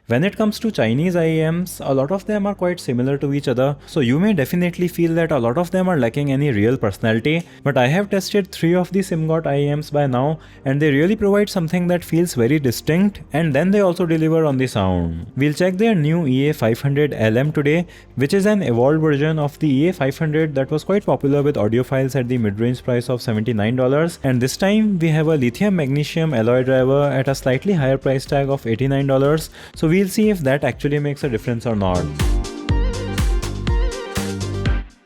When it comes to Chinese IEMs, a lot of them are quite similar to each other, so you may definitely feel that a lot of them are lacking any real personality, but I have tested 3 of the Simgot IEMs by now, and they really provide something that feels very distinct, and then they also deliver on the sound. We'll check their new EA500 LM today, which is an evolved version of the EA500 that was quite popular with audiophiles at the mid-range price of $79, and this time we have a lithium magnesium alloy driver at a slightly higher price tag of $89, so we'll see if that actually makes a difference or not.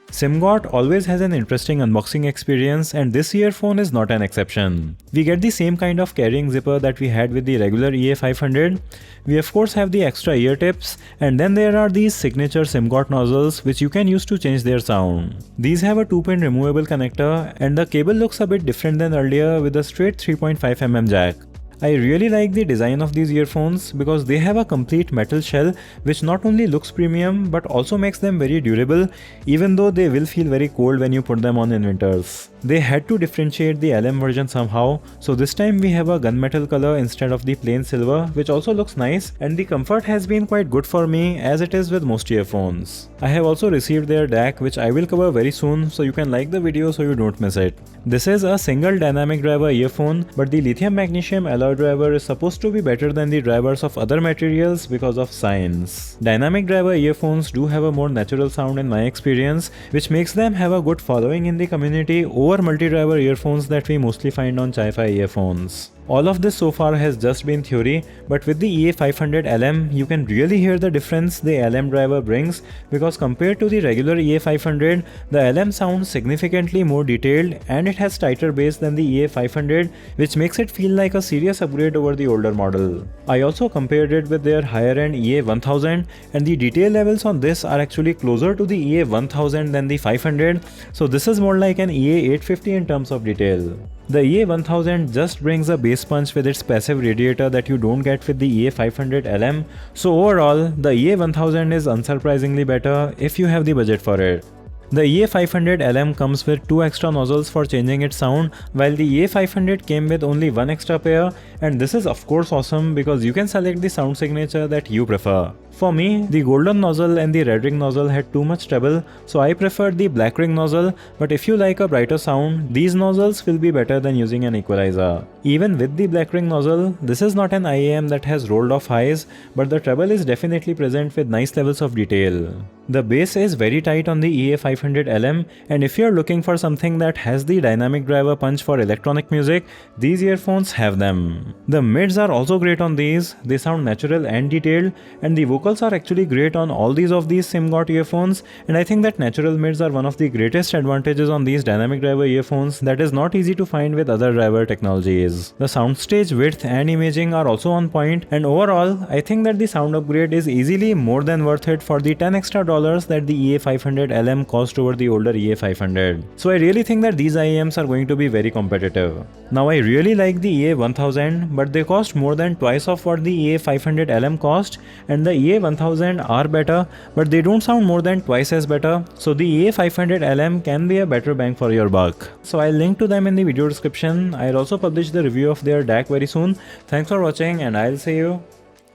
Simgot always has an interesting unboxing experience, and this earphone is not an exception. We get the same kind of carrying zipper that we had with the regular EA500. We of course have the extra ear tips, and then there are these signature Simgot nozzles which you can use to change their sound. These have a 2-pin removable connector, and the cable looks a bit different than earlier with a straight 3.5mm jack. I really like the design of these earphones because they have a complete metal shell which not only looks premium but also makes them very durable, even though they will feel very cold when you put them on in winters. They had to differentiate the LM version somehow, so this time we have a gunmetal color instead of the plain silver, which also looks nice, and the comfort has been quite good for me as it is with most earphones. I have also received their DAC, which I will cover very soon, so you can like the video so you don't miss it. This is a single dynamic driver earphone, but the lithium magnesium alloy driver is supposed to be better than the drivers of other materials because of science. Dynamic driver earphones do have a more natural sound in my experience, which makes them have a good following in the community over multi-driver earphones that we mostly find on Chi-Fi earphones. All of this so far has just been theory, but with the EA500 LM, you can really hear the difference the LM driver brings, because compared to the regular EA500, the LM sounds significantly more detailed and it has tighter bass than the EA500, which makes it feel like a serious upgrade over the older model. I also compared it with their higher end EA1000, and the detail levels on this are actually closer to the EA1000 than the 500, so this is more like an EA850 in terms of detail. The EA1000 just brings a bass punch with its passive radiator that you don't get with the EA500 LM, so overall, the EA1000 is unsurprisingly better if you have the budget for it. The EA500 LM comes with 2 extra nozzles for changing its sound, while the EA500 came with only 1 extra pair, and this is of course awesome because you can select the sound signature that you prefer. For me, the golden nozzle and the red ring nozzle had too much treble, so I preferred the black ring nozzle, but if you like a brighter sound, these nozzles will be better than using an equalizer. Even with the black ring nozzle, this is not an IEM that has rolled off highs, but the treble is definitely present with nice levels of detail. The bass is very tight on the EA500 LM, and if you're looking for something that has the dynamic driver punch for electronic music, these earphones have them. The mids are also great on these, they sound natural and detailed, and the vocals are actually great on all these Simgot earphones, and I think that natural mids are one of the greatest advantages on these dynamic driver earphones that is not easy to find with other driver technologies. The soundstage width and imaging are also on point, and overall, I think that the sound upgrade is easily more than worth it for the $10 extra that the EA500 LM cost over the older EA500. So I really think that these IEMs are going to be very competitive. Now I really like the EA1000, but they cost more than twice of what the EA500 LM cost, and the EA1000 are better, but they don't sound more than twice as better, so the EA500 LM can be a better bang for your buck. So I'll link to them in the video description. I'll also publish the review of their DAC very soon. Thanks for watching, and I'll see you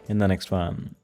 in the next one.